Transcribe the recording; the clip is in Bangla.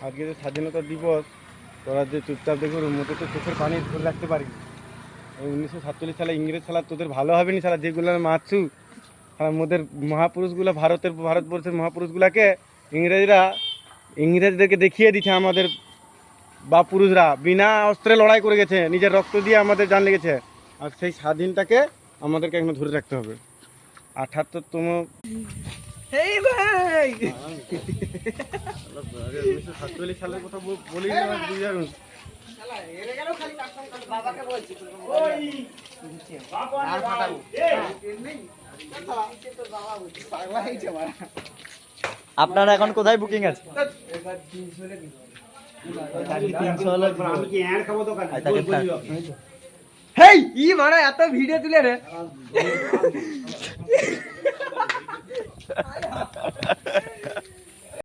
আজকে যে স্বাধীনতা দিবস, তোরা যে চুপচাপ দেখো মুখে তো চোখের পানি ধরে রাখতে পারি। 1947 সালে ইংরেজ সালা তোদের ভালো হবে নি সালা, যেগুলো মারছু সালা মোদের মহাপুরুষগুলো, ভারতবর্ষের মহাপুরুষগুলাকে ইংরেজদেরকে দেখিয়ে দিচ্ছে আমাদের বা পুরুষরা বিনা অস্ত্রে লড়াই করে গেছে, নিজের রক্ত দিয়ে আমাদের জান লেগেছে। আর সেই স্বাধীনটাকে আমাদেরকে এখন ধরে রাখতে হবে। 78তম এই ভাই 1947 সালের কথা বলি না, বুঝে যাবেন। আপনারা এখন কোথায় বুকিং আছে? হেই ই মারা এত ভিডিও তুলে রে।